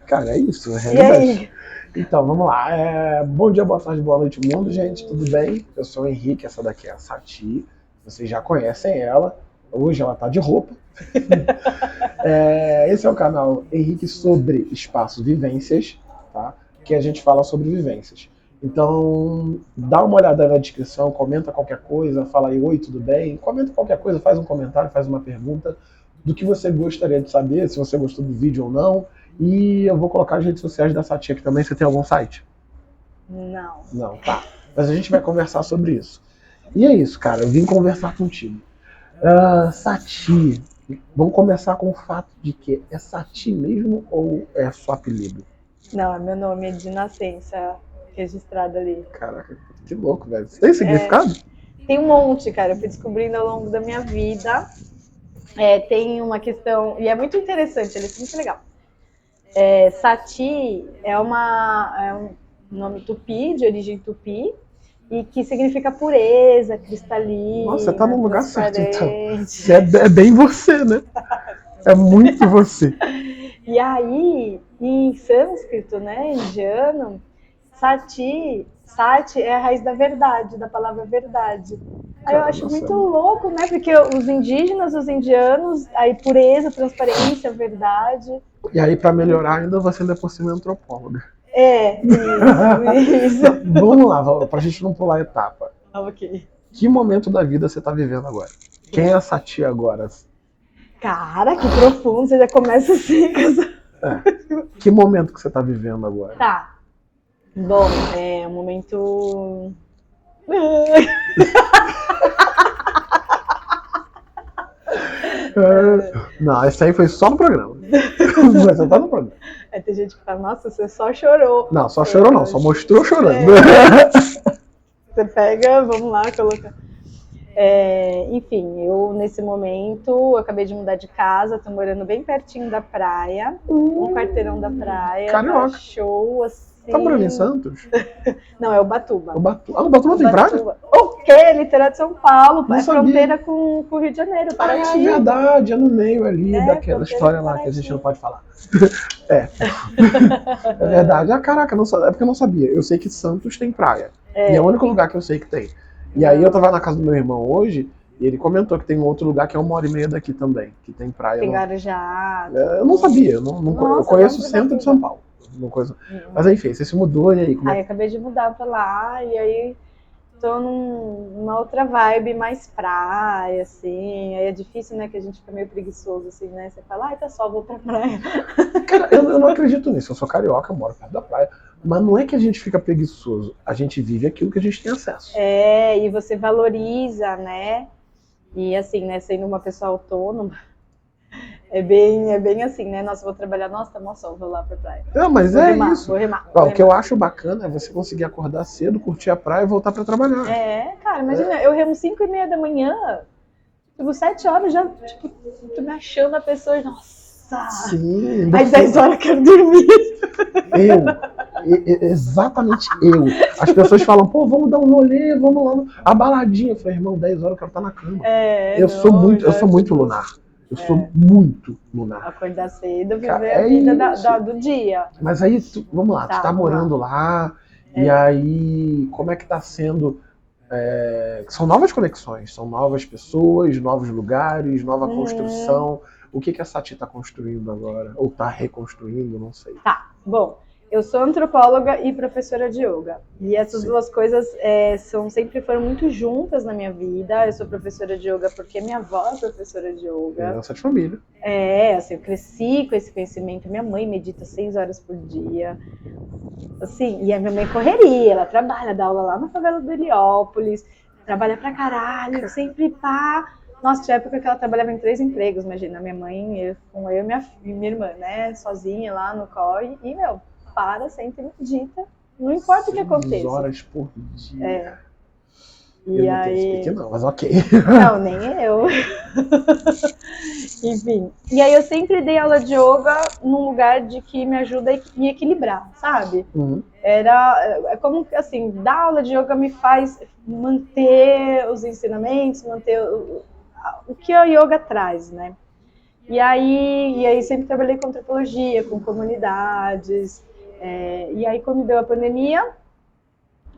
Cara, é isso, é E realidade. aí? Então, vamos lá. Bom dia, boa tarde, boa noite, mundo, gente. Tudo bem? Eu sou o Henrique, essa daqui é a Sati. Vocês já conhecem ela. Hoje ela tá de roupa. Esse é o canal Henrique sobre Espaço Vivências, tá? Que a gente fala sobre vivências. Então, dá uma olhada na descrição, comenta qualquer coisa, fala aí, oi, tudo bem? Comenta qualquer coisa, faz um comentário, faz uma pergunta do que você gostaria de saber, se você gostou do vídeo ou não. E eu vou colocar as redes sociais da Sati aqui também. Você tem algum site? Não. Não, tá. Mas a gente vai conversar sobre isso. E é isso, cara. Eu vim conversar contigo. Sati, vamos começar com o fato de que é Sati mesmo ou é só apelido? Não, meu nome é de nascença registrado ali. Caraca, que louco, velho. Tem significado? Tem um monte, cara. Eu fui descobrindo ao longo da minha vida. Tem uma questão, e é muito interessante, ele é muito legal. Sati é um nome tupi, de origem tupi, e que significa pureza, cristalina. Nossa, você tá no lugar certo, então. transparente. É bem você, né? É muito você. E aí, em sânscrito, né, indiano, Sati é a raiz da verdade, da palavra verdade. Aí eu acho muito louco, né? Porque os indígenas, os indianos, aí pureza, transparência, verdade. E aí, pra melhorar ainda, você ainda por cima é antropóloga. Isso. Vamos lá, pra gente não pular a etapa. Ok. Que momento da vida você tá vivendo agora? Quem é a Sati agora? Cara, que profundo, você já começa assim. Que momento que você tá vivendo agora? Tá. Bom, é um momento... Não, esse aí foi só no programa. Você tá no programa. Tem gente que fala, nossa, você só chorou. Não, só chorou não, só mostrou chorando. Você pega, vamos lá, coloca. Enfim, eu nesse momento, eu acabei de mudar de casa, tô morando bem pertinho da praia, um quarteirão da praia. Carioca. Tá show, assim. Tá morando em Santos? Não, é Ubatuba. Ubatuba tem praia? O quê? Litoral de São Paulo, Não é sabia. Fronteira com o Rio de Janeiro, Paraty. É verdade, é no meio ali daquela história lá Paraty. que a gente não pode falar. É verdade. Caraca, é porque eu não sabia. Eu sei que Santos tem praia. E é o único lugar que eu sei que tem. E aí eu tava na casa do meu irmão hoje e ele comentou que tem um outro lugar que é 1h30 daqui também, que tem praia. Tem Guarujá. Eu não sabia, eu conheço o centro de São Paulo. Mas enfim, você se mudou e aí? Aí acabei de mudar pra lá e aí tô numa outra vibe, mais praia, assim. Aí é difícil, né, que a gente fica meio preguiçoso, assim, né? Você fala, tá só, vou pra praia. Cara, eu não acredito nisso. Eu sou carioca, eu moro perto da praia. Mas não é que a gente fica preguiçoso. A gente vive aquilo que a gente tem acesso. E você valoriza, né? E assim, né, sendo uma pessoa autônoma, é bem assim, né? Nossa, vou trabalhar, nossa, tá mó sol, vou lá pra praia. Não, mas vou remar, isso. Vou remar. O que eu acho bacana é você conseguir acordar cedo, curtir a praia e voltar pra trabalhar. Cara, imagina, eu remo 5h30 da manhã, tipo, 7 horas já, tipo, tô me achando a pessoa, nossa. Sim. Às 10 horas eu quero dormir. Exatamente eu. As pessoas falam, pô, vamos dar um rolê, vamos lá, a baladinha. Eu falei, irmão, 10 horas eu quero estar na cama. Eu sou muito lunar. Eu sou muito lunar. Acordar cedo, viver a vida do dia. Mas aí, vamos lá, tu tá morando lá, e aí, como é que tá sendo? São novas conexões, são novas pessoas, novos lugares, nova construção. O que a Sati tá construindo agora? Ou tá reconstruindo, não sei. Tá, bom. Eu sou antropóloga e professora de yoga. E essas duas coisas sempre foram muito juntas na minha vida. Eu sou professora de yoga porque minha avó é professora de yoga. Criança de família. Assim, eu cresci com esse conhecimento. Minha mãe medita 6 horas por dia. Assim, e a minha mãe correria. Ela trabalha, dá aula lá na favela do Heliópolis. Trabalha pra caralho, sempre pá. Nossa, tinha época que ela trabalhava em 3 empregos, imagina. Minha mãe, com eu e minha irmã, né? Sozinha lá no corre. E, sempre medita, não importa o que aconteça. 6 horas por dia. E eu aí... não tenho não, mas ok. Não, nem eu. Enfim. E aí eu sempre dei aula de yoga num lugar de que me ajuda a me equilibrar, sabe? É como, assim, dar aula de yoga me faz manter os ensinamentos, manter o que a yoga traz, né? E aí sempre trabalhei com antropologia, com comunidades. E aí quando deu a pandemia,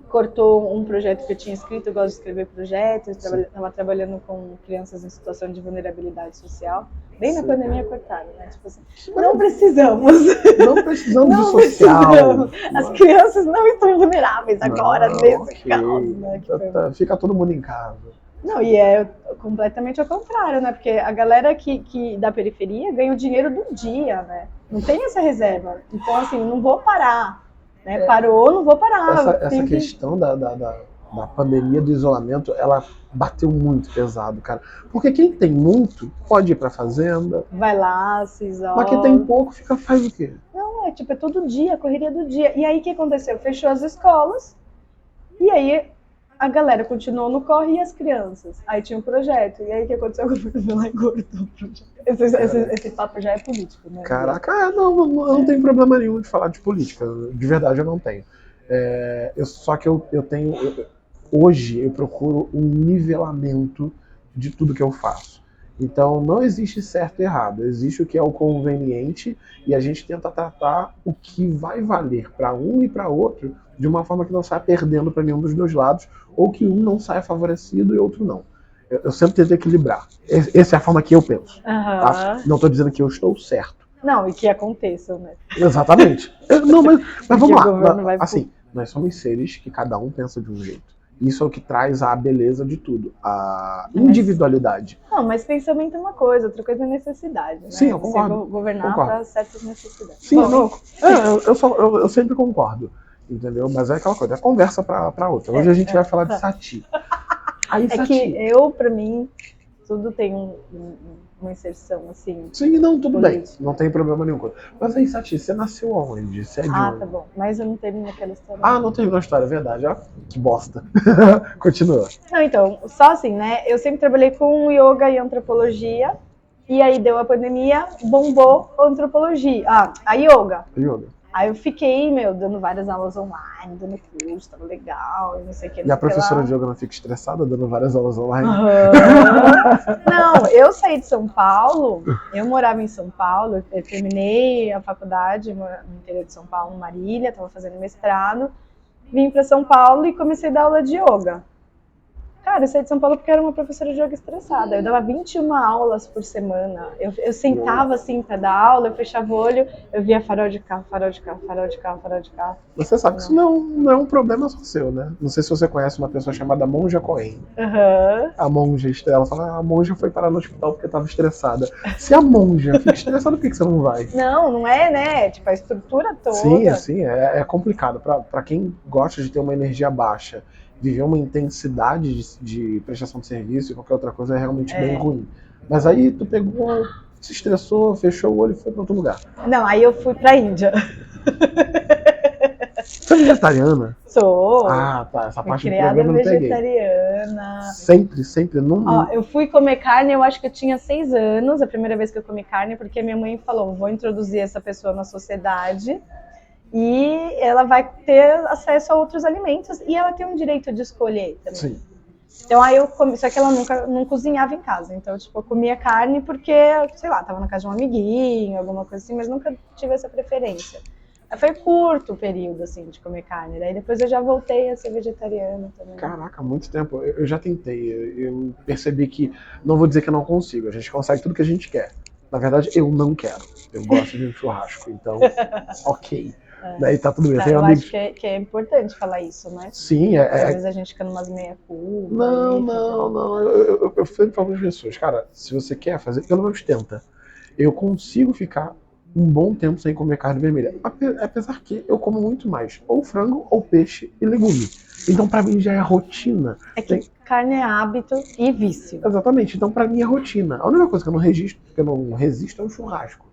cortou um projeto que eu tinha escrito, eu gosto de escrever projetos, estava trabalhando com crianças em situação de vulnerabilidade social. Bem na pandemia cortaram, né? Tipo assim, não precisamos. Não precisamos de social. As crianças não estão vulneráveis agora, nesse caso, né? Fica todo mundo em casa. Não, e é completamente ao contrário, né? Porque a galera que da periferia ganha o dinheiro do dia, né? Não tem essa reserva. Então, assim, não vou parar. Né? Parou, não vou parar. Essa questão da pandemia, do isolamento, ela bateu muito pesado, cara. Porque quem tem muito pode ir pra fazenda. Vai lá, se isola. Mas quem tem pouco faz o quê? Não, é todo dia, a correria do dia. E aí o que aconteceu? Fechou as escolas. E aí a galera continuou no corre e as crianças. Aí tinha um projeto. E aí o que aconteceu? O governo lá cortou o projeto. Esse papo já é político, né? Caraca, eu não tenho problema nenhum de falar de política. De verdade, eu não tenho. Só que eu tenho... Hoje eu procuro um nivelamento de tudo que eu faço. Então não existe certo e errado. Existe o que é o conveniente e a gente tenta tratar o que vai valer para um e para outro de uma forma que não saia perdendo para nenhum dos dois lados ou que um não saia favorecido e outro não. Eu sempre tento equilibrar. Essa é a forma que eu penso. Tá? Não estou dizendo que eu estou certo. Não, e que aconteça, né? Exatamente. Mas vamos lá. Assim, nós somos seres que cada um pensa de um jeito. Isso é o que traz a beleza de tudo, a individualidade. Não, mas pensamento é uma coisa, outra coisa é necessidade, né? Sim, eu concordo. Você governar para certas necessidades. Sim, eu sempre concordo, entendeu? Mas é aquela coisa, é conversa para outra. Hoje a gente vai falar de Sati. Aí, que eu, para mim, tudo tem uma inserção, assim. Sim, não, tudo bem. Não tem problema nenhum. Mas aí, Sati, você nasceu aonde? Você é de onde? Tá bom. Mas eu não terminei aquela história. Não terminou a história, é verdade. Que bosta. Continua. Não, então, só assim, né? Eu sempre trabalhei com yoga e antropologia. E aí deu a pandemia, bombou a antropologia. A yoga. Aí eu fiquei, dando várias aulas online, dando curso, tava legal, e não sei o que. E a professora de yoga não fica estressada dando várias aulas online? Não, eu saí de São Paulo, eu morava em São Paulo, eu terminei a faculdade no interior de São Paulo, em Marília, tava fazendo mestrado, vim para São Paulo e comecei a dar aula de yoga. Cara, eu saí de São Paulo porque era uma professora de yoga estressada. Eu dava 21 aulas por semana. Eu sentava assim pra dar aula, eu fechava o olho, eu via farol de carro, farol de carro, farol de carro, farol de carro. Você sabe que isso não é um problema só seu, né? Não sei se você conhece uma pessoa chamada Monja Cohen. A monja, ela fala, a monja foi parar no hospital porque estava estressada. Se a monja fica estressada, por que você não vai? Não é, né? Tipo, a estrutura toda. Sim, é complicado. Pra quem gosta de ter uma energia baixa, viver uma intensidade de prestação de serviço e qualquer outra coisa é realmente bem ruim. Mas aí tu pegou, se estressou, fechou o olho e foi pra outro lugar. Não, aí eu fui pra Índia. Você é vegetariana? Sou. Tá. Essa parte do programa eu não peguei. Vegetariana. Sempre. Não... eu fui comer carne, eu acho que eu tinha 6 anos, a primeira vez que eu comi carne, porque minha mãe falou, vou introduzir essa pessoa na sociedade. E ela vai ter acesso a outros alimentos e ela tem um direito de escolher também. Sim. Então aí eu comi, só que ela não cozinhava em casa. Então, tipo, eu comia carne porque, sei lá, tava na casa de um amiguinho, alguma coisa assim, mas nunca tive essa preferência. Aí foi curto o período, assim, de comer carne. Daí depois eu já voltei a ser vegetariana também. Caraca, muito tempo. Eu já tentei. Eu percebi que, não vou dizer que eu não consigo, a gente consegue tudo que a gente quer. Na verdade, eu não quero. Eu gosto de um churrasco, então, ok. Daí tá tudo bem. Eu acho que é importante falar isso, né? Sim, às vezes a gente fica numas meia-culpa. Não. Eu sempre falo para as pessoas, cara, se você quer fazer, pelo menos tenta. Eu consigo ficar um bom tempo sem comer carne vermelha. Apesar que eu como muito mais, ou frango, ou peixe e legume. Então pra mim já é rotina. É que carne é hábito e vício. Exatamente, então pra mim é rotina. A única coisa que eu não resisto é o churrasco.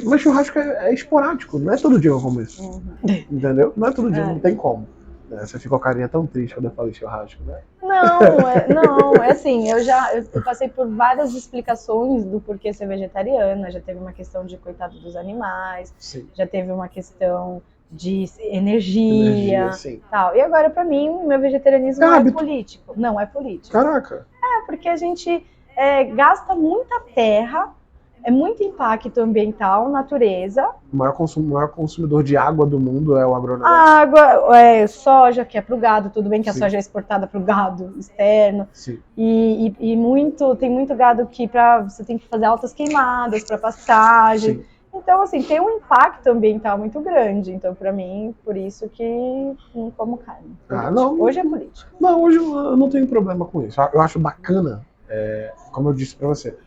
Mas churrasco é esporádico, não é todo dia eu como isso. Entendeu? Não é todo dia, não tem como. Você ficou com a carinha tão triste quando eu falei churrasco, né? Não, é assim, eu passei por várias explicações do porquê ser vegetariana, já teve uma questão de coitado dos animais, Sim. Já teve uma questão de energia sim. Tal. E agora, pra mim, o meu vegetarianismo não é político. Não é político. Caraca! Porque a gente gasta muita terra, É muito impacto ambiental, natureza. O maior consumidor de água do mundo é o agronegócio. Água, soja, que é para o gado, tudo bem que a Sim. soja é exportada para o gado externo. Sim. E tem muito gado que você tem que fazer altas queimadas para pastagem. Sim. Então, assim, tem um impacto ambiental muito grande. Então, para mim, por isso que não como carne. Não, hoje é político. Não, hoje eu não tenho problema com isso. Eu acho bacana, como eu disse para você,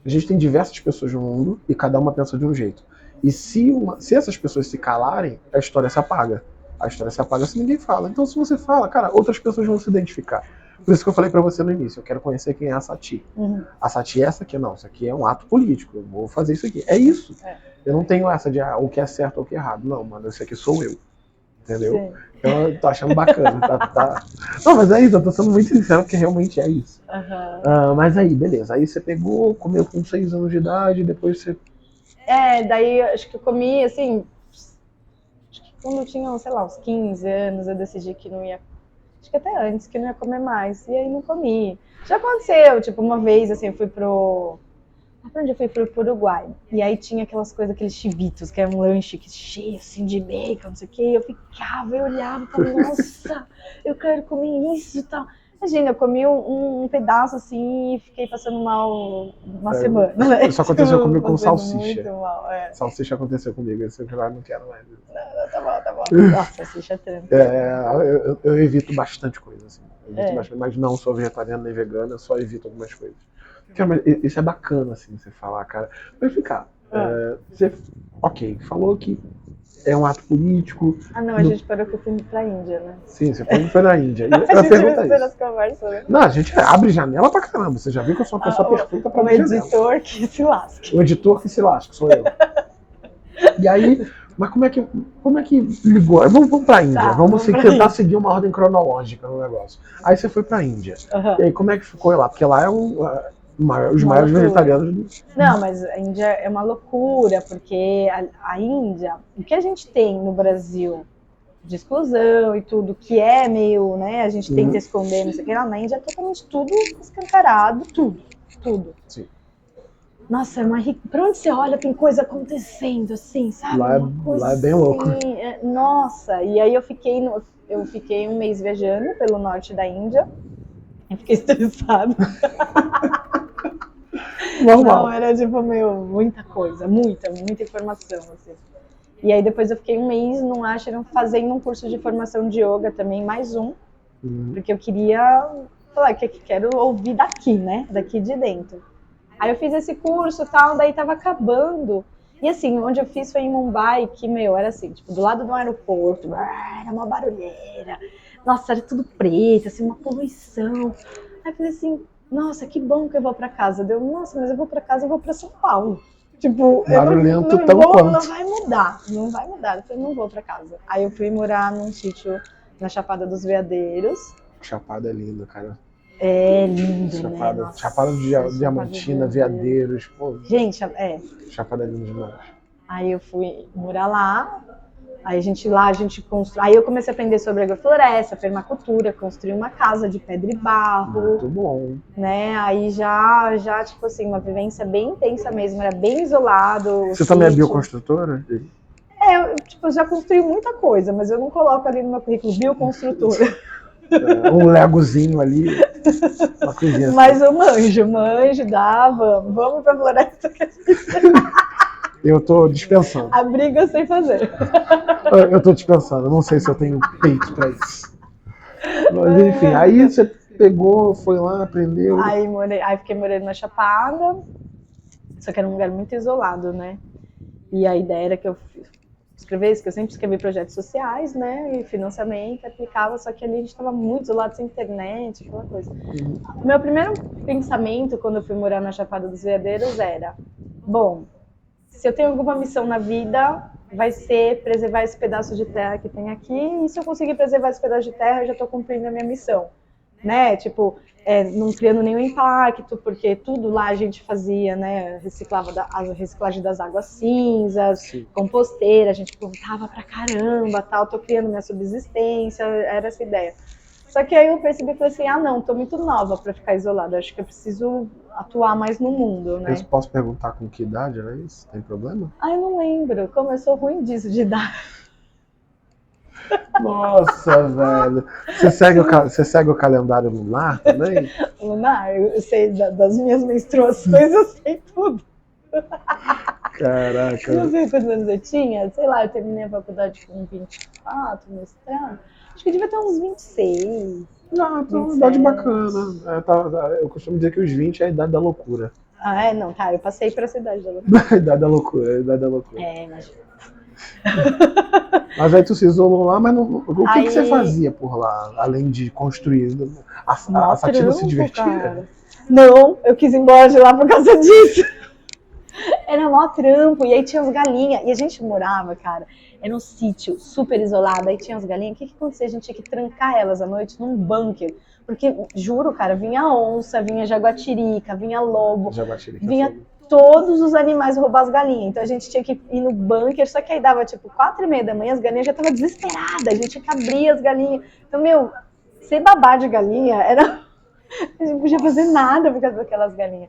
a gente tem diversas pessoas no mundo e cada uma pensa de um jeito. E se essas pessoas se calarem, a história se apaga. A história se apaga se ninguém fala. Então, se você fala, cara, outras pessoas vão se identificar. Por isso que eu falei pra você no início, eu quero conhecer quem é a Sati. Uhum. A Sati é essa aqui? Não, isso aqui é um ato político, eu vou fazer isso aqui. É isso. Eu não tenho essa de o que é certo ou o que é errado. Não, mano, esse aqui sou eu. Entendeu? Sim. Então eu tô achando bacana. Não, mas é isso, eu tô sendo muito sincero, porque realmente é isso. Uhum. Mas aí, beleza. Aí você pegou, comeu com 6 anos de idade, depois você... Daí acho que eu comi, assim... Acho que quando eu tinha, sei lá, uns 15 anos, eu decidi que não ia... Acho que até antes, que não ia comer mais. E aí não comi. Já aconteceu, tipo, uma vez, assim, eu fui pro Uruguai. E aí tinha aquelas coisas, aqueles chivitos, que é um lanche cheio, assim, de bacon, não sei o quê. E eu ficava, eu olhava e falava, nossa, eu quero comer isso e tal. Imagina, eu comi um pedaço, assim, e fiquei passando mal uma semana. Né? Isso aconteceu comigo com salsicha. Muito mal, Salsicha aconteceu comigo, eu sempre não quero mais. Não, tá bom. Nossa, salsicha é tranquilo. Eu evito bastante coisa, assim. Bastante, mas não sou vegetariano nem vegano, eu só evito algumas coisas. Isso é bacana, assim, você falar, cara. Mas ficar. Você, falou que é um ato político. Não, a gente parou que eu fui pra Índia, né? Sim, você foi na Índia. A gente mistura as conversas, né? Não, a gente abre janela pra caramba. Você já viu que eu sou uma pessoa perfeita pra abrir janela. O editor que se lasque. O editor que se lasque, sou eu. E aí, mas como é que ligou? Vamos pra Índia. Vamos tentar seguir uma ordem cronológica no negócio. Aí você foi pra Índia. Uhum. E aí, como é que ficou lá? Porque lá é os maiores vegetarianos. Não, mas a Índia é uma loucura, porque a Índia, o que a gente tem no Brasil de exclusão e tudo, que é meio, né, a gente tenta esconder, não sei o que, na Índia é totalmente tudo escancarado, tudo. Sim. Nossa, é uma pra onde você olha tem coisa acontecendo, assim, sabe? Lá é bem louco. Nossa, e aí eu fiquei um mês viajando pelo norte da Índia, eu fiquei estressada. Normal. Não, era tipo, muita coisa, muita informação, assim. E aí depois eu fiquei um mês no ashram fazendo um curso de formação de yoga também, mais um, porque eu queria falar que quero ouvir daqui, né, daqui de dentro. Aí eu fiz esse curso e tal, daí tava acabando. E assim, onde eu fiz foi em Mumbai, que, era assim, tipo, do lado do aeroporto, era uma barulheira. Nossa, era tudo preto, assim, uma poluição. Aí eu falei assim, nossa, que bom que eu vou pra casa. Nossa, mas eu vou pra casa, eu vou pra São Paulo. Tipo, barulhento não vai mudar. Eu falei, não vou pra casa. Aí eu fui morar num sítio na Chapada dos Veadeiros. Chapada é linda, cara. É lindo, Chapada, né? Chapada Diamantina, Veadeiros. Pô, gente, Chapada é linda demais. Aí eu fui morar lá. Aí a gente construiu. Aí eu comecei a aprender sobre agrofloresta, permacultura, construí uma casa de pedra e barro. Muito bom. Né? Aí já, tipo assim, uma vivência bem intensa mesmo, era bem isolado. Você também é bioconstrutora? Eu já construí muita coisa, mas eu não coloco ali no meu currículo bioconstrutora. Um legozinho ali, uma coisinha assim. Mas eu manjo, vamos pra floresta que a gente... Eu tô dispensando. A briga eu sei fazer. Eu tô dispensando, eu não sei se eu tenho peito pra isso. Mas enfim, aí você pegou, foi lá, aprendeu. Aí fiquei morando na Chapada, só que era um lugar muito isolado, né? E a ideia era que eu escrevesse, que eu sempre escrevi projetos sociais, né? E financiamento, aplicava, só que ali a gente estava muito isolado, sem internet, aquela coisa. O meu primeiro pensamento, quando eu fui morar na Chapada dos Veadeiros, era, bom, se eu tenho alguma missão na vida, vai ser preservar esse pedaço de terra que tem aqui, e se eu conseguir preservar esse pedaço de terra, eu já estou cumprindo a minha missão, né? Tipo, não criando nenhum impacto, porque tudo lá a gente fazia, né? Reciclava a reciclagem das águas cinzas, sim, composteira, a gente plantava pra caramba, tal, tô criando minha subsistência, era essa ideia. Só que aí eu percebi e falei assim, não, tô muito nova para ficar isolada, acho que eu preciso atuar mais no mundo, né? Eu posso perguntar com que idade era isso? Tem problema? Ah, eu não lembro. Como eu sou ruim disso de idade. Nossa, velho. Você segue o calendário lunar também? Lunar, eu sei das minhas menstruações, eu sei tudo. Caraca. Não sei quantos anos eu tinha. Sei lá, eu terminei a faculdade com 24, mestrado. Acho que eu devia ter uns 26. Não, então é uma 27. idade bacana. Eu costumo dizer que os 20 é a idade da loucura. Ah, é? Não, tá. Eu passei por essa idade da A idade da loucura, a idade da loucura. É, imagina. Mas aí tu se isolou lá, mas o Aí- que você fazia por lá, além de construir? A Mó Satina se trampo, divertia? cara. Não, eu quis ir embora de lá por causa disso. Era mó trampo, e aí tinha as galinhas. E a gente morava, cara, era um sítio super isolado. Aí tinha as galinhas. O que acontecia? A gente tinha que trancar elas à noite num bunker. Porque, juro, cara, vinha onça, vinha jaguatirica, vinha lobo, Jaguatirica, vinha fogo. todos os animais roubar as galinhas. Então a gente tinha que ir no bunker, só que aí dava tipo 4h30 da manhã, as galinhas já estavam desesperadas, a gente tinha que abrir as galinhas. Então, meu, ser babá de galinha era. A gente não podia fazer nada por causa daquelas galinhas.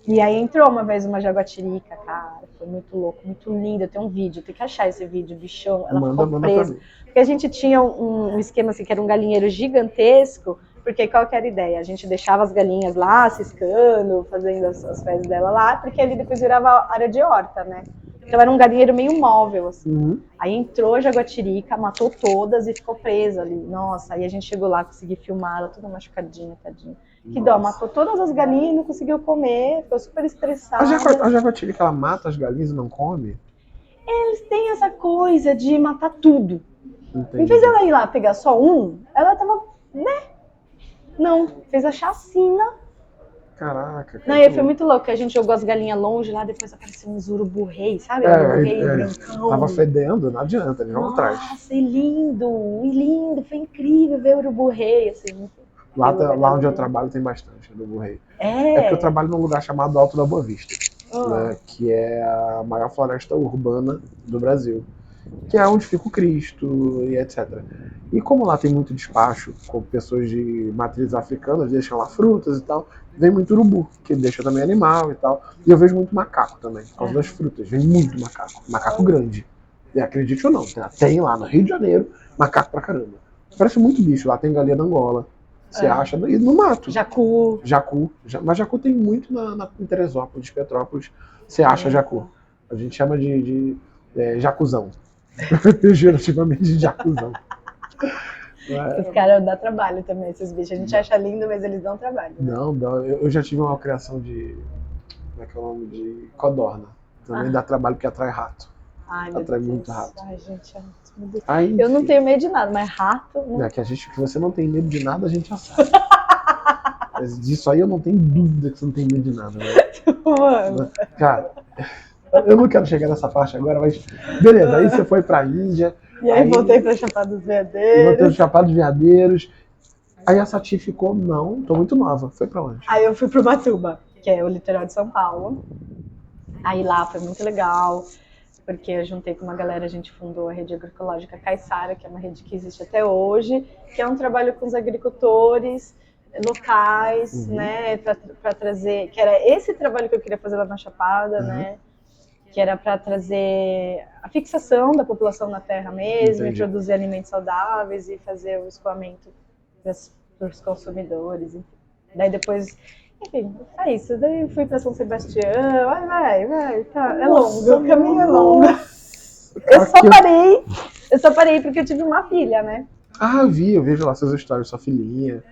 E aí entrou uma vez uma jaguatirica, cara, foi muito louco, muito linda. Tem um vídeo, tem que achar esse vídeo, bichão. Ela ficou Manda presa. pra mim. Porque a gente tinha um esquema assim, que era um galinheiro gigantesco, porque qual que era a ideia? A gente deixava as galinhas lá, ciscando, fazendo as fezes dela lá, porque ali depois virava área de horta, né? Então era um galinheiro meio móvel, assim. Uhum. Aí entrou a jaguatirica, matou todas e ficou presa ali. Nossa, aí a gente chegou lá, consegui filmar ela toda machucadinha, tadinha. Que dó, matou todas as galinhas e não conseguiu comer, ficou super estressada. A jaguatirica, ela mata as galinhas e não come? Eles têm essa coisa de matar tudo. Entendi. Em vez dela ir lá pegar só um, ela tava, né? Não, fez a chacina. Caraca. Não, e foi muito louco, que a gente jogou as galinhas longe lá, depois apareceu uns urubu-rei, sabe? Urubu-rei brancão. Tava fedendo, não adianta, eles vão atrás. Nossa, e lindo, foi incrível ver o urubu-rei, assim. Lá onde eu trabalho tem bastante urubu-rei. É porque eu trabalho num lugar chamado Alto da Boa Vista, né, que é a maior floresta urbana do Brasil, que é onde fica o Cristo e etc. E como lá tem muito despacho, com pessoas de matriz africanas, deixam lá frutas e tal, vem muito urubu, que deixa também animal e tal. E eu vejo muito macaco também, por causa das frutas, vem muito macaco grande. E acredite ou não, tem lá no Rio de Janeiro, macaco pra caramba. Parece muito bicho, lá tem galinha da Angola, você acha, e no mato. Jacu. Mas jacu tem muito em Teresópolis, Petrópolis, você acha jacu. A gente chama de jacuzão. Pejorativamente de jacuzão. Os caras dão trabalho também, esses bichos. A gente acha lindo, mas eles dão trabalho. Né? Não, eu já tive uma criação de. Como é que é o nome? De codorna. Também dá trabalho porque atrai rato. Ai, atrai meu muito Deus. rato. Ai, gente, meu Deus. Aí, eu não tenho medo de nada, mas rato. Não... que você não tem medo de nada, a gente já sabe. Mas disso aí eu não tenho dúvida que você não tem medo de nada, né? Mano. Cara, eu não quero chegar nessa parte agora, mas beleza, aí você foi pra Índia. E aí voltei pra Chapada dos Veadeiros. Voltei pra Chapada dos Veadeiros. Aí a Sati ficou, não, tô muito nova. Foi pra onde? Aí eu fui pro Ubatuba, que é o litoral de São Paulo. Aí lá foi muito legal, porque eu juntei com uma galera, a gente fundou a Rede Agroecológica Caiçara, que é uma rede que existe até hoje, que é um trabalho com os agricultores locais, né, para trazer, que era esse trabalho que eu queria fazer lá na Chapada, né, que era para trazer a fixação da população na terra mesmo, e produzir alimentos saudáveis e fazer o escoamento para os consumidores. Enfim. Daí depois, enfim, é isso. Daí fui para São Sebastião, vai, tá, é longo, o caminho é longo. Eu só parei porque eu tive uma filha, né? Ah, eu vejo lá seus stories, sua filhinha,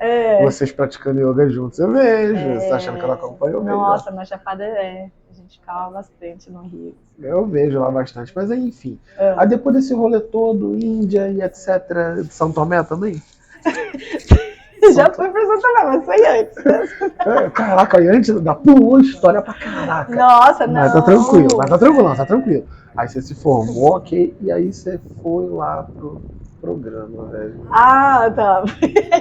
vocês praticando yoga juntos, eu vejo, você tá achando que ela acompanha, eu vejo. Nossa, na Chapada a gente ficava bastante no Rio. Eu vejo lá bastante, mas aí, enfim. Aí depois desse rolê todo, Índia e etc, São Tomé também? Já fui pra São Tomé, mas foi antes. Caraca, aí antes pulou história pra caraca. Nossa, não. Mas tá tranquilo. Aí você se formou, ok, e aí você foi lá pro programa, velho. Ah, tá.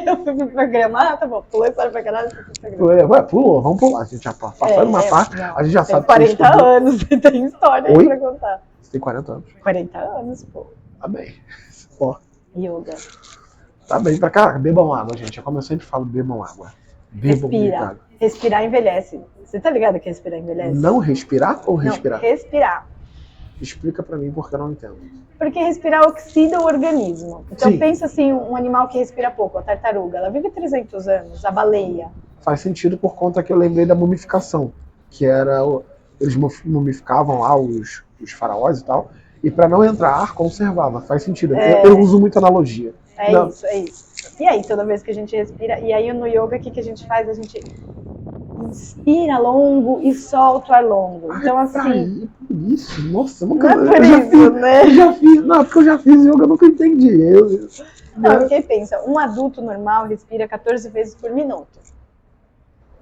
Eu fui pro programa, tá bom, pulou história pra caralho, fui pro programa. Ué, pulou, vamos pular. A gente já passou uma parte, a gente já tem sabe 40 anos, tem história aí pra contar. Você tem 40 anos? 40 anos, pô. Tá bem. Pô. Yoga. Tá bem pra caraca, bebam água, gente. É como eu sempre falo, bebam água. Respira. Respirar envelhece. Você tá ligado que respirar envelhece? Não respirar ou respirar? Não, respirar. Explica pra mim porque eu não entendo. Porque respirar oxida o organismo. Então Sim. pensa assim, um animal que respira pouco, a tartaruga, ela vive 300 anos, a baleia. Faz sentido por conta que eu lembrei da mumificação, que era eles mumificavam lá os faraós e tal, e pra não entrar ar conservava. Faz sentido. Eu uso muita analogia. É isso. E aí, toda vez que a gente respira, e aí no yoga, o que a gente faz? A gente inspira longo e solta o ar longo. Então, assim. Por isso? Nossa, nunca. Não é por isso, né? Eu já fiz. Não, porque eu já fiz yoga, eu nunca entendi. Não, porque pensa, um adulto normal respira 14 vezes por minuto.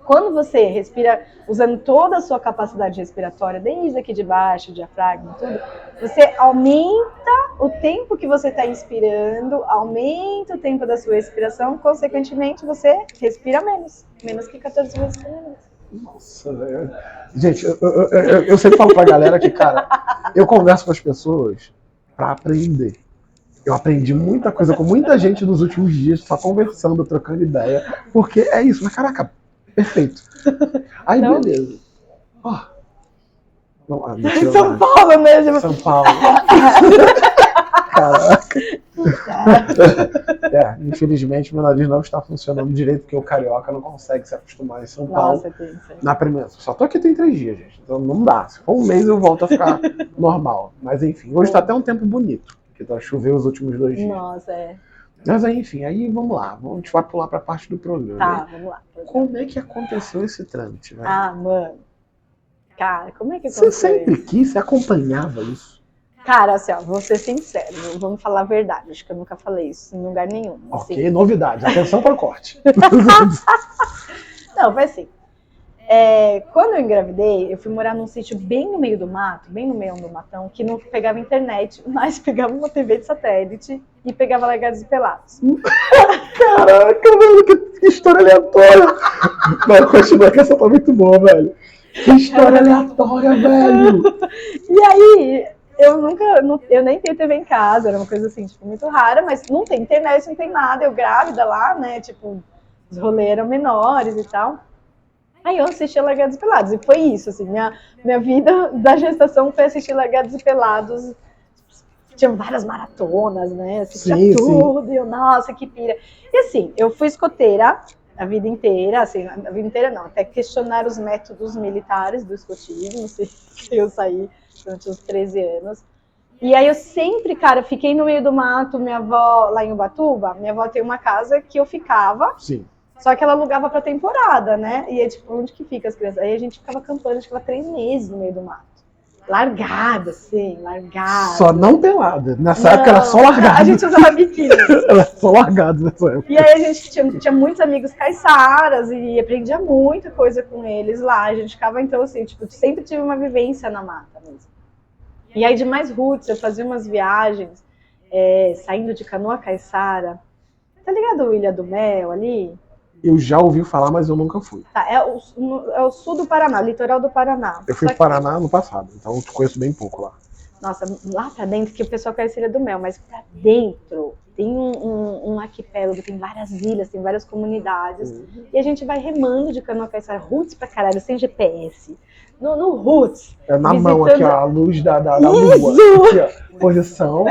Quando você respira usando toda a sua capacidade respiratória, desde aqui de baixo, diafragma, tudo, você aumenta o tempo que você está inspirando, aumenta o tempo da sua respiração, consequentemente você respira menos que 14 vezes por minuto. Nossa, velho. Gente, eu sempre falo pra galera que, cara, eu converso com as pessoas pra aprender. Eu aprendi muita coisa com muita gente nos últimos dias, só conversando, trocando ideia, porque é isso, mas caraca, perfeito. Aí, então, beleza. São Paulo mesmo. São Paulo. Caraca. Infelizmente, meu nariz não está funcionando direito, porque o carioca não consegue se acostumar em São Paulo. Na primeira. Só tô aqui tem 3 dias, gente. Então não dá. Se for um mês, eu volto a ficar normal. Mas enfim, hoje tá até um tempo bonito, porque tá chovendo os últimos 2 dias. Nossa, Mas aí, enfim, aí vamos lá. A gente vai pular pra parte do programa. Tá, vamos lá. Como é que aconteceu esse trâmite, velho? Mano. Cara, como é que aconteceu? Você sempre quis? Você acompanhava isso? Cara, assim, ó, vou ser sincero, vamos falar a verdade, acho que eu nunca falei isso em lugar nenhum. Ok, assim. Novidade, atenção para o corte. Não, foi assim, quando eu engravidei, eu fui morar num sítio bem no meio do mato, bem no meio do matão, que não pegava internet, mas pegava uma TV de satélite e pegava Largados e Pelados. Caraca, velho, que história aleatória. Vai continuar que essa tá muito boa, velho. Que história aleatória, velho. E aí... Eu nem tenho TV em casa, era uma coisa assim, tipo, muito rara, mas não tem internet, não tem nada, eu grávida lá, né, tipo, os rolês eram menores e tal. Aí eu assisti Largados e Pelados, e foi isso, assim, minha vida da gestação foi assistir Largados e Pelados, tinham várias maratonas, né, assistia tudo, e eu, nossa, que pira. E assim, eu fui escoteira a vida inteira, assim, a vida inteira não, até questionar os métodos militares do escotismo, assim, que eu saí durante uns 13 anos. E aí eu sempre, cara, fiquei no meio do mato, minha avó, lá em Ubatuba, minha avó tem uma casa que eu ficava, sim, só que ela alugava pra temporada, né? E aí, tipo, onde que fica as crianças? Aí a gente ficava acampando, a gente ficava 3 meses no meio do mato. Largada, assim, largada. Só não pelada. Nessa época era só largada. A gente usava biquíni. Era só largada nessa época. E aí a gente tinha muitos amigos caiçaras e aprendia muita coisa com eles lá. A gente ficava, então, assim, tipo, sempre tive uma vivência na mata mesmo. E aí de mais roots, eu fazia umas viagens, saindo de Canoa Caiçara. Tá ligado o Ilha do Mel ali? Eu já ouvi falar, mas eu nunca fui. Tá, é o sul do Paraná, litoral do Paraná. Eu fui pro Paraná no passado, então eu conheço bem pouco lá. Nossa, lá pra dentro, que o pessoal conhece a Ilha do Mel, mas pra dentro tem um arquipélago, tem várias ilhas, tem várias comunidades. E a gente vai remando de Canoa Caiçara, roots pra caralho, sem GPS. No roots. É na visitando... mão aqui, ó, a luz da lua. Aqui, ó, posição.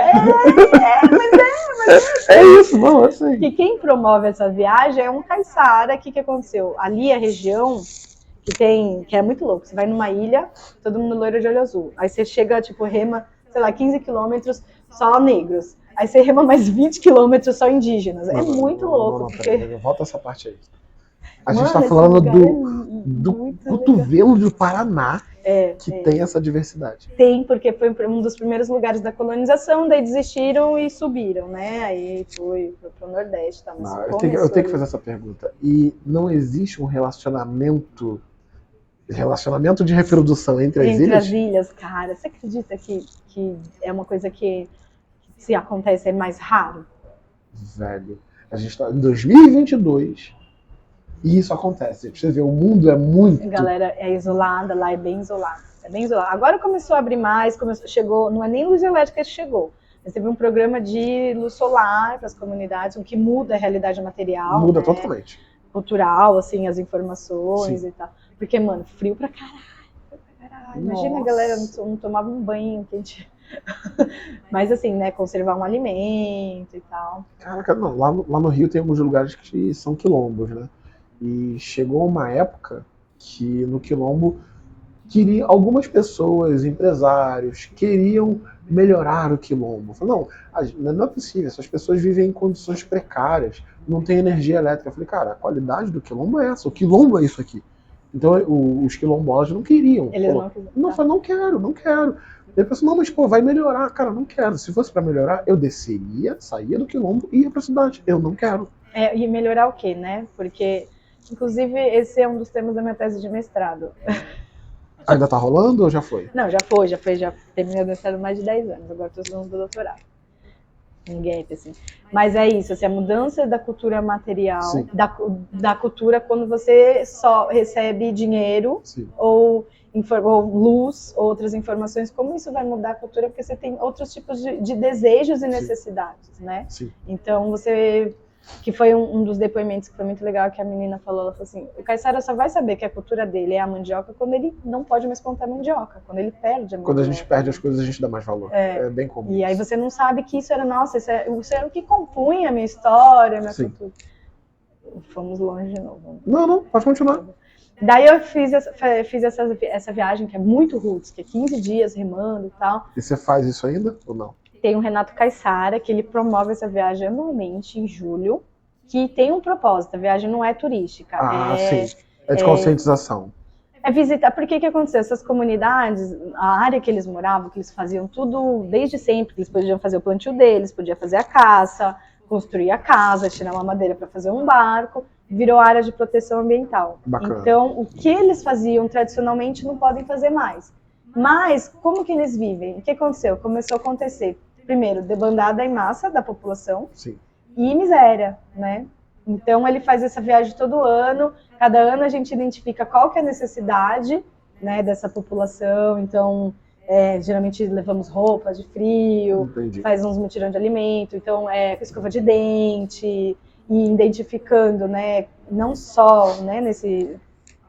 Mas é isso, não, assim. E quem promove essa viagem é um caiçara. O que aconteceu? Ali a região que é muito louco. Você vai numa ilha, todo mundo loiro de olho azul. Aí você chega, tipo, rema, sei lá, 15 quilômetros, só negros. Aí você rema mais 20 quilômetros, só indígenas. É muito louco. Porque... Volta essa parte aí. A gente tá falando do cotovelo do Paraná, que tem essa diversidade. Tem, porque foi um dos primeiros lugares da colonização, daí desistiram e subiram, né? Aí foi pro Nordeste. Tá? Eu tenho que fazer essa pergunta. E não existe um relacionamento de reprodução entre as ilhas? Entre as ilhas, cara. Você acredita que é uma coisa que se acontece é mais raro? Velho, a gente tá em 2022... E isso acontece. Pra você ver, o mundo é muito... A galera é isolada, lá é bem isolada. Agora começou a abrir mais, chegou, não é nem luz elétrica que chegou, mas teve um programa de luz solar para as comunidades, o que muda a realidade material. Muda totalmente. cultural, assim, as informações Sim. e tal. Porque, mano, frio pra caralho. Imagina Nossa. a galera não tomava um banho quente. Mas assim, né, conservar um alimento e tal. Caraca, não, lá no Rio tem alguns lugares que são quilombos, né? E chegou uma época que no quilombo algumas pessoas, empresários, queriam melhorar o quilombo. Falaram, não, não é possível, essas pessoas vivem em condições precárias, não tem energia elétrica. Eu falei, cara, a qualidade do quilombo é essa, o quilombo é isso aqui. Então os quilombolas não queriam. Eles não quiseram. Não, falei, não quero, não quero. Ele pensou, não, mas pô, vai melhorar. Cara, não quero. Se fosse para melhorar, eu desceria, saía do quilombo e ia pra cidade. Eu não quero. E melhorar o quê, né? Porque, inclusive, esse é um dos temas da minha tese de mestrado. Ainda tá rolando ou já foi? Não, já terminei o mestrado há mais de 10 anos, agora estou estudando doutorado. Um gap, assim. Mas é isso, assim, a mudança da cultura material, da cultura quando você só recebe dinheiro ou luz, outras informações, como isso vai mudar a cultura? Porque você tem outros tipos de desejos e necessidades, né? Sim. Então, que foi um dos depoimentos que foi muito legal, que a menina falou, ela falou assim, o Caiçara só vai saber que a cultura dele é a mandioca quando ele não pode mais plantar mandioca, quando ele perde a mandioca. Quando a gente perde as coisas, a gente dá mais valor. É bem comum. E aí você não sabe que isso era, nossa, isso era o que compunha a minha história, a minha cultura. Fomos longe de novo. Não, pode continuar. Daí eu fiz essa viagem, que é muito roots, que é 15 dias remando e tal. E você faz isso ainda ou não? Tem o Renato Caiçara, que ele promove essa viagem anualmente, em julho, que tem um propósito. A viagem não é turística. Sim. É de conscientização. É visitar. Por que aconteceu? Essas comunidades, a área que eles moravam, que eles faziam tudo desde sempre, que eles podiam fazer o plantio deles, podiam fazer a caça, construir a casa, tirar uma madeira para fazer um barco, virou área de proteção ambiental. Bacana. Então, o que eles faziam tradicionalmente não podem fazer mais. Mas, como que eles vivem? O que aconteceu? Começou a acontecer, primeiro, debandada em massa da população. Sim. E miséria, né? Então, ele faz essa viagem todo ano. Cada ano a gente identifica qual que é a necessidade, né, dessa população. Então, geralmente levamos roupas de frio, faz uns mutirão de alimento. Então, escova de dente, e identificando, né, não só, né, nesse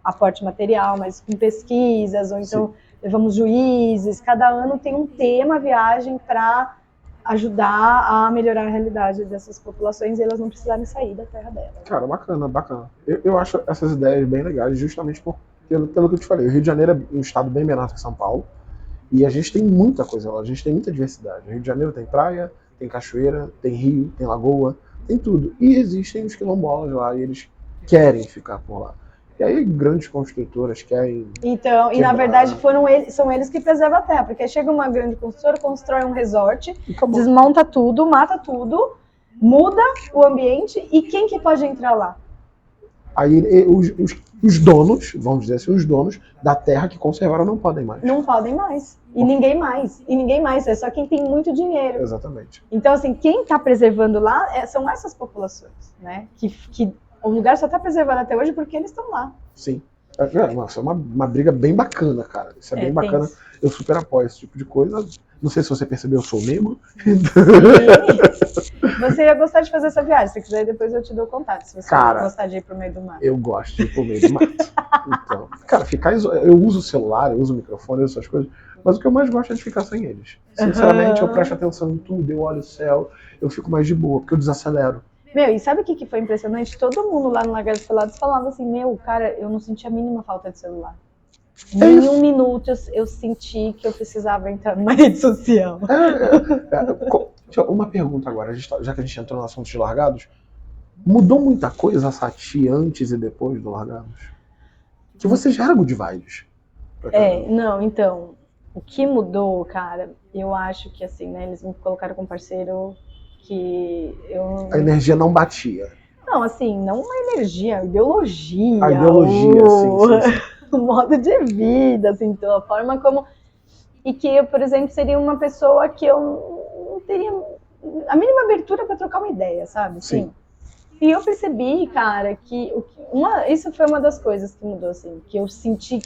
aporte material, mas com pesquisas, ou então levamos juízes. Cada ano tem um tema, viagem, para ajudar a melhorar a realidade dessas populações e elas não precisarem sair da terra delas. Cara, bacana. Eu acho essas ideias bem legais, justamente pelo que eu te falei. O Rio de Janeiro é um estado bem menor que São Paulo e a gente tem muita coisa lá, a gente tem muita diversidade. O Rio de Janeiro tem praia, tem cachoeira, tem rio, tem lagoa, tem tudo. E existem os quilombolas lá e eles querem ficar por lá. E aí grandes construtoras querem... Então, e na verdade são eles que preservam a terra, porque chega uma grande construtora, constrói um resort, desmonta tudo, mata tudo, muda o ambiente, e quem que pode entrar lá? Aí os donos, vamos dizer assim, os donos da terra que conservaram não podem mais. Não podem mais. E ninguém mais. É só quem tem muito dinheiro. Exatamente. Então, assim, quem está preservando lá são essas populações, né? Que o lugar só está preservado até hoje porque eles estão lá. Sim. Nossa, é uma briga bem bacana, cara. Isso é bem bacana. Isso. Eu super apoio esse tipo de coisa. Não sei se você percebeu, eu sou membro. Sim. Você ia gostar de fazer essa viagem. Se quiser, depois eu te dou contato. Se você gostar de ir pro meio do mato. Eu gosto de ir pro meio do mato. Então, cara, eu uso o celular, eu uso o microfone, eu uso essas coisas. Mas o que eu mais gosto é de ficar sem eles. Sinceramente, eu presto atenção em tudo, eu olho o céu, eu fico mais de boa, porque eu desacelero. E sabe o que foi impressionante? Todo mundo lá no Lagar dos Pelados falava assim, cara, eu não senti a mínima falta de celular. Nem um minuto eu senti que eu precisava entrar numa rede social. Uma pergunta agora, já que a gente entrou no assunto de Largados, mudou muita coisa a Sati antes e depois do Largados? Que você já era good vibes. Não, então, o que mudou, cara, eu acho que assim, né, eles me colocaram como parceiro que eu... A energia não batia. Não, assim, não uma energia, a ideologia. A ideologia, sim. O modo de vida, assim, então, a forma como... E que eu, por exemplo, seria uma pessoa que eu não teria a mínima abertura para trocar uma ideia, sabe? Sim. E eu percebi, cara, que isso foi uma das coisas que mudou, assim, que eu senti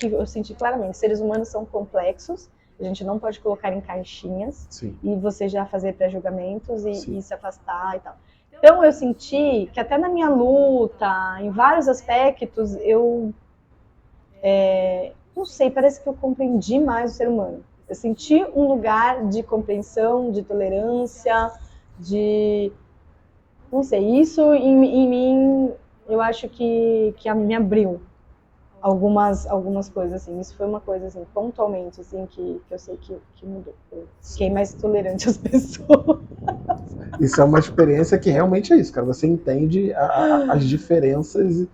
claramente. Seres humanos são complexos, a gente não pode colocar em caixinhas. Sim. E você já fazer pré-julgamentos e se afastar e tal. Então eu senti que até na minha luta, em vários aspectos, eu não sei, parece que eu compreendi mais o ser humano. Eu senti um lugar de compreensão, de tolerância, de... Não sei, isso em mim, eu acho que me abriu algumas coisas, assim. Isso foi uma coisa, assim, pontualmente, assim, que eu sei que mudou. Eu fiquei mais tolerante às pessoas. Isso é uma experiência que realmente é isso, cara. Você entende as diferenças.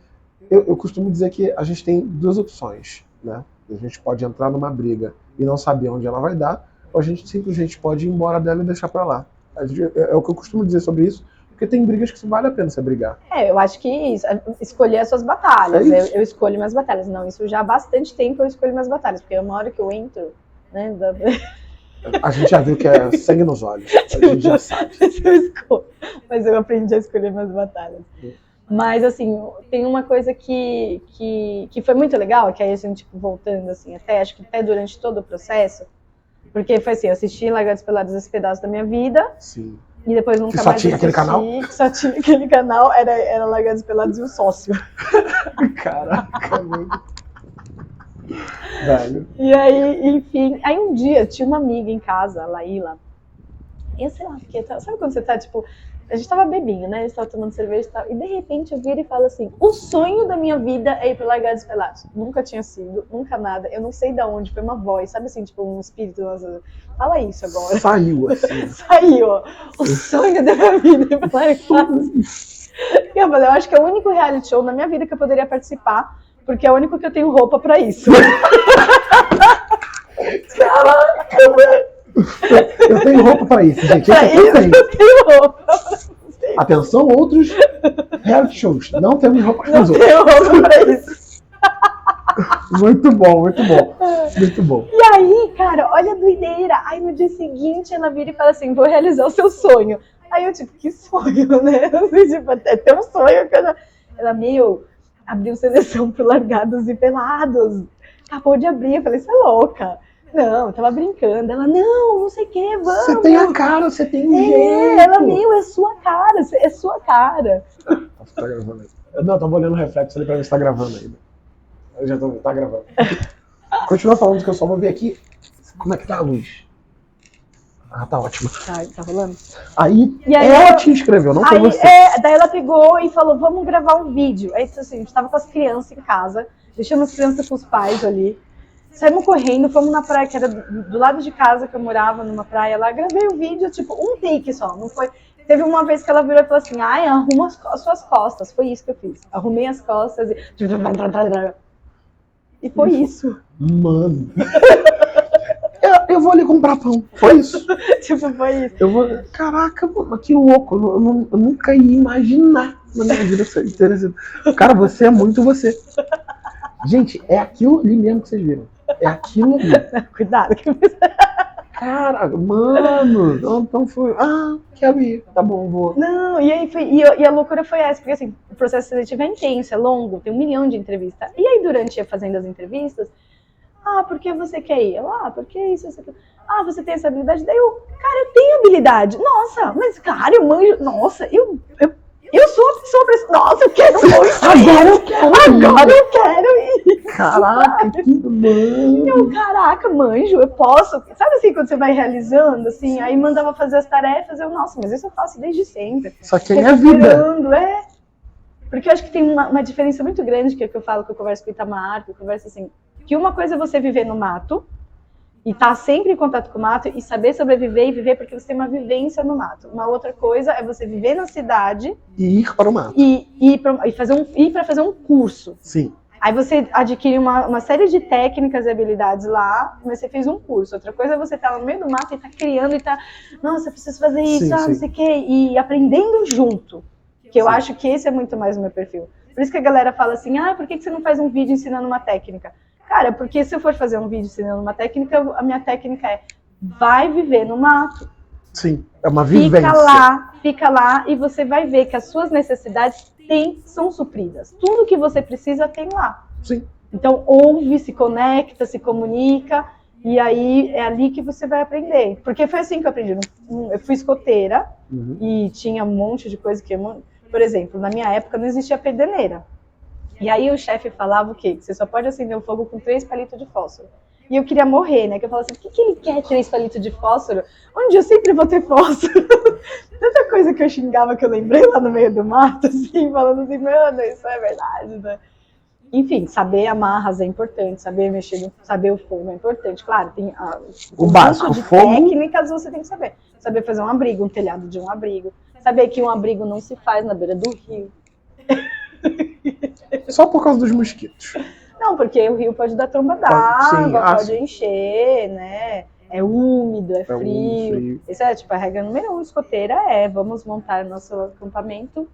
Eu costumo dizer que a gente tem duas opções, né? A gente pode entrar numa briga e não saber onde ela vai dar, ou a gente simplesmente pode ir embora dela e deixar pra lá. É o que eu costumo dizer sobre isso, porque tem brigas que vale a pena você brigar. Eu acho que isso, escolher as suas batalhas. Eu escolho minhas batalhas. Não, isso já há bastante tempo eu escolho minhas batalhas, porque uma hora que eu entro, né? A gente já viu que é sangue nos olhos. A gente já sabe. Mas eu aprendi a escolher minhas batalhas. Mas, assim, tem uma coisa que foi muito legal, que aí, assim, tipo, voltando, assim, acho que até durante todo o processo, porque foi assim, eu assisti Largados e Pelados esse pedaço da minha vida. Sim. E depois nunca só mais tinha assisti, aquele canal? só tinha aquele canal, era Largados e Pelados e o sócio. Caraca, mano. Velho. E aí, enfim, aí um dia tinha uma amiga em casa, a Laíla, eu sei lá, porque, sabe quando você tá, tipo, a gente tava bebinho, né, a gente tava tomando cerveja e tal, e de repente eu viro e falo assim, o sonho da minha vida é ir pro Largados e Pelados. Nunca tinha sido, nunca nada, eu não sei de onde, foi uma voz, sabe assim, tipo um espírito, nossa, fala isso agora. Saiu, assim. Saiu, ó, o sonho da minha vida é ir pro Largados. E eu falei, eu acho que é o único reality show na minha vida que eu poderia participar, porque é o único que eu tenho roupa pra isso. Caraca, velho. Eu tenho roupa pra isso, gente. Eu tenho roupa. Atenção, outros reality shows. Não temos roupa pra isso. Não tenho roupa pra isso. Muito bom, muito bom. Muito bom. E aí, cara, olha a doideira. Aí no dia seguinte ela vira e fala assim, vou realizar o seu sonho. Aí eu, tipo, que sonho, né? Assim, tipo, é teu sonho. Ela meio abriu seleção pro Largados e Pelados. Acabou de abrir. Eu falei, você é louca. Não, eu tava brincando. Ela, não sei o que, vamos. Você tem a cara, você tem um jeito. Ela, é sua cara, é sua cara. Tá gravando aí. Não, tava olhando o reflexo ali pra ver se tá gravando ainda. Eu já tá gravando. Continua falando que eu só vou ver aqui. Como é que tá a luz? Ah, tá ótimo. Tá rolando? Aí ela te inscreveu, não foi você. Daí ela pegou e falou, vamos gravar um vídeo. Aí, assim, a gente tava com as crianças em casa, deixamos as crianças com os pais ali. Saímos correndo, fomos na praia, que era do lado de casa, que eu morava, numa praia lá. Gravei o vídeo, tipo, um take só, não foi... Teve uma vez que ela virou e falou assim, ai, arruma as suas costas. Foi isso que eu fiz. Arrumei as costas e... E foi isso. Mano. Eu vou ali comprar pão. Foi isso. Tipo, foi isso. Caraca, mano, que louco. Eu nunca ia imaginar na minha vida isso ter sido. Cara, você é muito você. Gente, é aquilo ali mesmo que vocês viram. É aquilo ali. Cuidado. Cara, mano, então foi. Ah, quero ir, tá bom, vou. Não, e aí foi. E a loucura foi essa, porque assim, o processo seletivo é intenso, é longo, tem 1 milhão de entrevistas. E aí, durante eu fazendo as entrevistas, por que você quer ir? Eu, porque isso, isso, aquilo. Você tem essa habilidade? Daí cara, eu tenho habilidade. Nossa, mas cara, eu manjo. Nossa, eu sou a pessoa pra isso. Nossa, eu quero muito. Agora eu quero ir. Caraca, que mano. Caraca, manjo, eu posso. Sabe assim, quando você vai realizando, assim, aí mandava fazer as tarefas, nossa, mas isso eu faço desde sempre. Só que é a vida. Porque eu acho que tem uma diferença muito grande, que é o que eu falo, que eu converso com o Itamar, que eu converso assim, que uma coisa é você viver no mato, e estar sempre em contato com o mato, e saber sobreviver e viver porque você tem uma vivência no mato. Uma outra coisa é você viver na cidade... E ir para o mato. Ir para fazer um curso. Sim. Aí você adquire uma série de técnicas e habilidades lá, mas você fez um curso. Outra coisa é você estar no meio do mato e estar criando e estar... Nossa, eu preciso fazer isso, não sei o quê. E aprendendo junto. Que eu acho que esse é muito mais o meu perfil. Por isso que a galera fala assim, por que você não faz um vídeo ensinando uma técnica? Cara, porque se eu for fazer um vídeo ensinando uma técnica, a minha técnica é vai viver no mato. Sim, é uma vivência. Fica lá e você vai ver que as suas necessidades são supridas. Tudo que você precisa tem lá. Sim. Então ouve, se conecta, se comunica e aí é ali que você vai aprender. Porque foi assim que eu aprendi. Eu fui escoteira, Uhum. E tinha um monte de coisa que... Por exemplo, na minha época não existia pederneira. E aí o chefe falava o quê? Que você só pode acender o fogo com 3 palitos de fósforo. E eu queria morrer, né? Que eu falava assim, por que ele quer 3 palitos de fósforo? Onde eu sempre vou ter fósforo. Tanta coisa que eu xingava que eu lembrei lá no meio do mato, assim, falando assim, mano, isso é verdade, né? Enfim, saber amarras é importante, saber mexer, saber o fogo é importante. Claro, tem O básico, de fogo... técnicas você tem que saber. Saber fazer um abrigo, um telhado de um abrigo. Saber que um abrigo não se faz na beira do rio. Só por causa dos mosquitos. Não, porque o rio pode dar tromba d'água, pode encher, né? É úmido, é frio. Essa é tipo a regra número 1, escoteira vamos montar nosso acampamento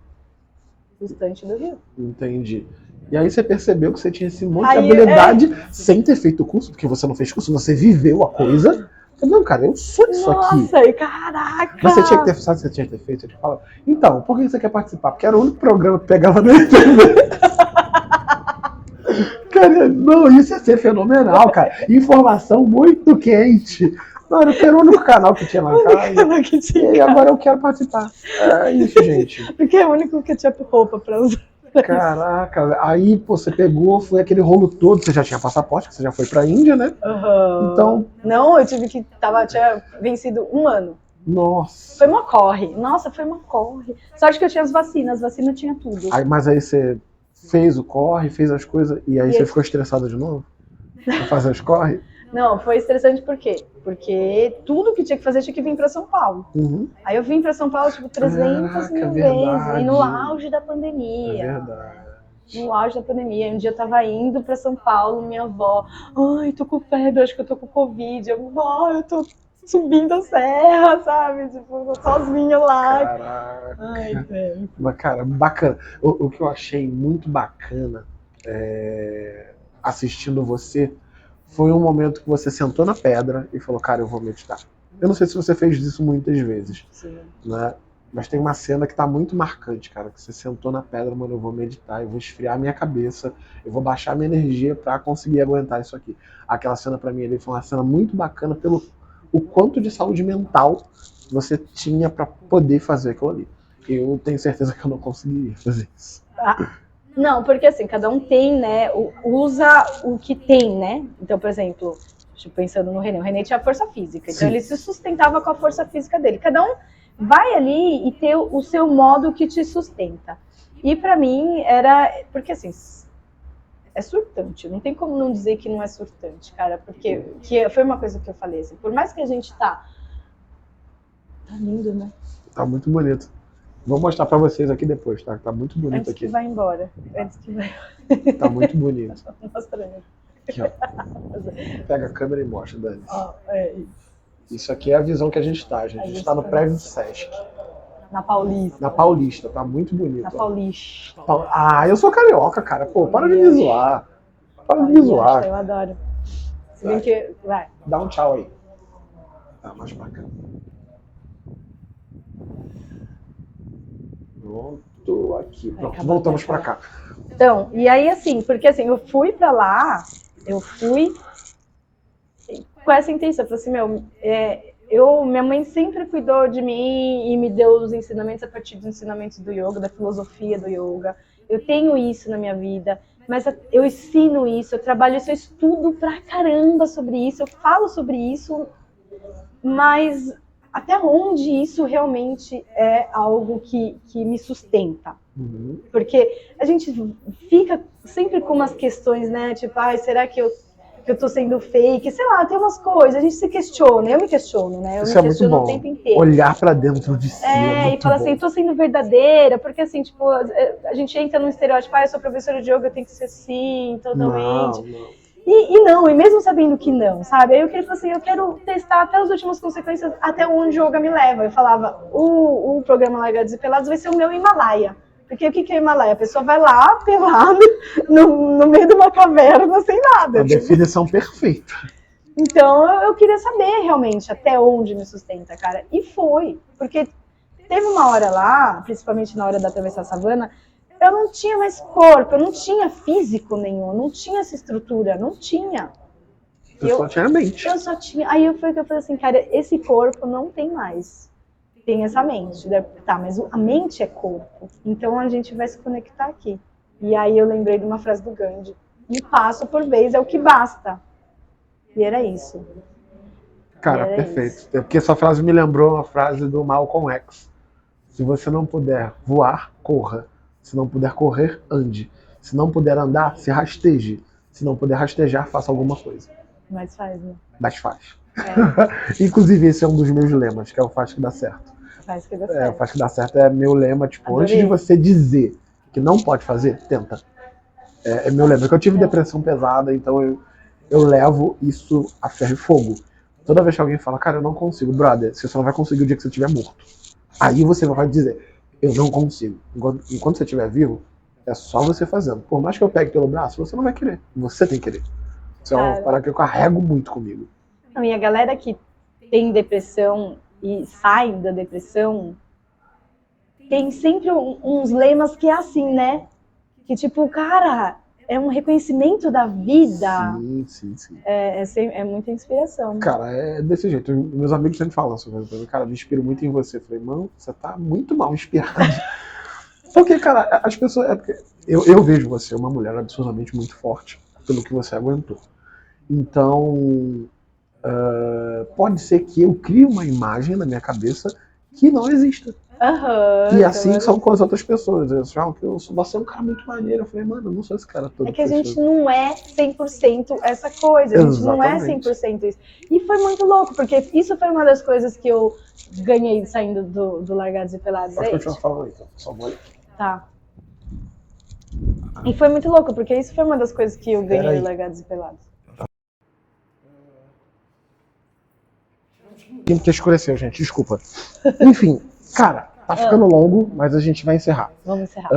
distante do rio. Entendi. E aí você percebeu que você tinha esse monte de habilidade sem ter feito o curso, porque você não fez curso, você viveu a coisa. Não, cara, eu sou disso aqui. Nossa, caraca! Você tinha que ter, sabe o que você tinha que ter feito? Você fala, então, por que você quer participar? Porque era o único programa que pegava na internet. Cara, não, isso ia ser fenomenal, cara. Informação muito quente. Não, era o único canal que tinha lá em casa. E agora eu quero participar. É isso, gente. Porque é o único que tinha roupa pra usar. Caraca, aí pô, você pegou, foi aquele rolo todo, você já tinha passaporte, que você já foi pra Índia, né? Uhum. Então... Não, eu tive que... tinha vencido 1 ano. Nossa. Foi uma corre. Nossa, foi uma corre. Sorte que eu tinha as vacinas tinha tudo. Aí, mas aí você fez o corre, fez as coisas, e aí você ficou estressada de novo? Pra fazer os corre? Não, foi estressante por quê? Porque tudo que tinha que fazer tinha que vir pra São Paulo. Uhum. Aí eu vim pra São Paulo, tipo, 300 mil vezes. E no auge da pandemia. É verdade. No auge da pandemia. Um dia eu tava indo pra São Paulo, minha avó, ai, tô com febre, acho que eu tô com Covid. Eu tô subindo a serra, sabe? Tipo, sozinha lá. Caraca. Ai, velho. Mas, cara, bacana. O que eu achei muito bacana assistindo você foi um momento que você sentou na pedra e falou, cara, eu vou meditar. Eu não sei se você fez isso muitas vezes. Sim. Né? Mas tem uma cena que tá muito marcante, cara, que você sentou na pedra, mano, eu vou meditar, eu vou esfriar minha cabeça, eu vou baixar minha energia pra conseguir aguentar isso aqui. Aquela cena pra mim ali foi uma cena muito bacana pelo o quanto de saúde mental você tinha pra poder fazer aquilo ali. Eu tenho certeza que eu não conseguiria fazer isso. Não, porque assim, cada um tem, né, usa o que tem, né? Então, por exemplo, pensando no René, o René tinha força física, então ele se sustentava com a força física dele. Cada um vai ali e ter o seu modo que te sustenta. E pra mim era, porque assim, é surtante, não tem como não dizer que não é surtante, cara, porque foi uma coisa que eu falei, assim, por mais que a gente tá lindo, né? Tá muito bonito. Vou mostrar pra vocês aqui depois, tá? Tá muito bonito antes aqui. Que vai embora. Antes que vai. Tá muito bonito. Mostrando. Aqui, ó. Pega a câmera e mostra, Dani. Isso. Isso aqui é a visão que a gente tá. A gente tá no prédio do Sesc. Na Paulista. Na Paulista, tá muito bonito. Na Paulista. Ah, eu sou carioca, cara. Pô, para de me zoar. Para de me zoar. Eu adoro. Se bem que... Vai. Dá um tchau aí. Tá, mais pra cá. Pronto, aqui. Pronto, voltamos pra cá. Então, e aí assim, porque assim, eu fui pra lá, eu fui com essa intenção. Eu falei assim, minha mãe sempre cuidou de mim e me deu os ensinamentos a partir dos ensinamentos do yoga, da filosofia do yoga. Eu tenho isso na minha vida, mas eu ensino isso, eu trabalho isso, eu estudo pra caramba sobre isso, eu falo sobre isso, mas até onde isso realmente é algo que me sustenta? Uhum. Porque a gente fica sempre com umas questões, né? Tipo, será que eu tô sendo fake? Sei lá, tem umas coisas, a gente se questiona, eu me questiono, né? Eu isso me questiono o tempo inteiro. Olhar pra dentro de si. E falar assim, eu tô sendo verdadeira, porque assim, tipo, a gente entra num estereótipo, eu sou professora de yoga, eu tenho que ser assim, totalmente. Não. E mesmo sabendo que não, sabe? Aí eu queria falar assim, eu quero testar até as últimas consequências, até onde o yoga me leva. Eu falava, o programa Largados e Pelados vai ser o meu Himalaia. Porque o que é Himalaia? A pessoa vai lá, pelado, no meio de uma caverna, sem nada. A definição perfeita. Então, eu queria saber realmente até onde me sustenta, cara. E foi. Porque teve uma hora lá, principalmente na hora da atravessar a savana, eu não tinha mais corpo, eu não tinha físico nenhum, não tinha essa estrutura, não tinha. Eu só tinha mente. Eu só tinha. Aí foi que eu falei assim, cara, esse corpo não tem mais. tem essa mente. Tá, mas a mente é corpo. Então a gente vai se conectar aqui. E aí eu lembrei de uma frase do Gandhi. Um passo por vez é o que basta. E era isso. Cara, era perfeito. isso. É porque essa frase me lembrou uma frase do Malcolm X. Se você não puder voar, corra. Se não puder correr, ande. Se não puder andar, se rasteje. Se não puder rastejar, faça alguma coisa. Mas faz, né? Mas faz. É, Inclusive, esse é um dos meus lemas, que é o faz que dá certo. faz que dá O certo. faz que dá certo é meu lema, tipo, Adorei. antes de você dizer que não pode fazer, tenta. É meu lema. Porque eu tive depressão pesada, então eu levo isso a ferro e fogo. Toda vez que alguém fala, cara, eu não consigo, brother, você só não vai conseguir o dia que você estiver morto. Aí você vai dizer, eu não consigo. Enquanto você estiver vivo, é só você fazendo. Por mais que eu pegue pelo braço, você não vai querer. Você tem que querer. Isso é uma parada que eu carrego muito comigo. E a galera que tem depressão e sai da depressão, tem sempre uns lemas que é assim, né? Que tipo, cara, é um reconhecimento da vida. Sim. É muita inspiração. Cara, é desse jeito. Meus amigos sempre falam sobre isso. Cara, eu me inspiro muito em você. Eu falei, mano, você tá muito mal inspirado. Porque, cara, as pessoas. Eu vejo você uma mulher absurdamente muito forte pelo que você aguentou. Então, pode ser que eu crie uma imagem na minha cabeça que não exista. E assim são com as outras pessoas. Eles falam que você é um cara muito maneiro. Eu falei, mano, eu não sou esse cara todo. É que a gente não é 100% essa coisa. A gente não é 100% isso. E foi muito louco, porque isso foi uma das coisas que eu ganhei saindo do Largados e Pelados. Pode continuar falando aí, então. Só vou... Tá. E foi muito louco, porque isso foi uma das coisas que eu ganhei do Largados e Pelados. Que escureceu, gente, desculpa. Enfim, cara, tá ficando longo, mas a gente vai encerrar. Vamos encerrar.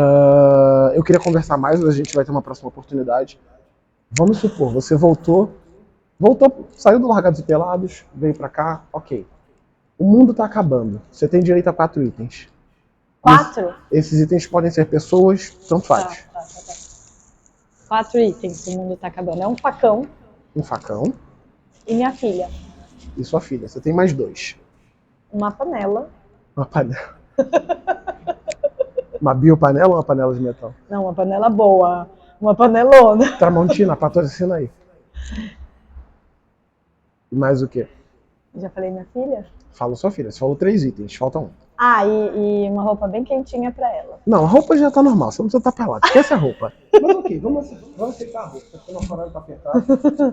Eu queria conversar mais, mas a gente vai ter uma próxima oportunidade. Vamos supor, você voltou, saiu do Largados e Pelados, veio pra cá, ok. O mundo tá acabando. Você tem direito a 4 itens. 4? Esses itens podem ser pessoas, tanto faz. Tá. 4 itens, o mundo tá acabando. É um facão. Um facão. E minha filha. E sua filha. Você tem mais 2. Uma panela. Uma panela. Uma biopanela ou uma panela de metal? Não, uma panela boa. Uma panelona. Tramontina, patrocina aí. E mais o quê? Já falei minha filha? Fala sua filha. Você falou 3 itens, falta 1. Ah, e uma roupa bem quentinha pra ela. Não, a roupa já tá normal, você não precisa estar pelado. Esquece a roupa. Mas ok, vamos aceitar a roupa, porque o nosso horário tá apertado,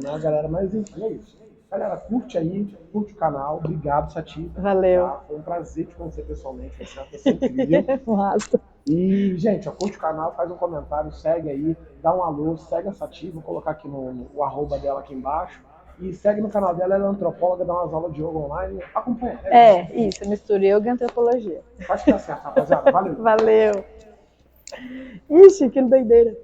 né, galera? Mas enfim, é isso. Galera, curte aí, curte o canal. Obrigado, Sati. Valeu. Tá? Foi um prazer te conhecer pessoalmente, você é uma pessoa incrível. Massa. E, gente, ó, curte o canal, faz um comentário, segue aí, dá um alô, segue a Sati, vou colocar aqui o arroba dela aqui embaixo. E segue no canal dela, ela é antropóloga, dá umas aulas de yoga online. Acompanha. Isso, mistura yoga e antropologia. Pode dar certo, rapaziada. Valeu. Valeu. Ixi, que doideira.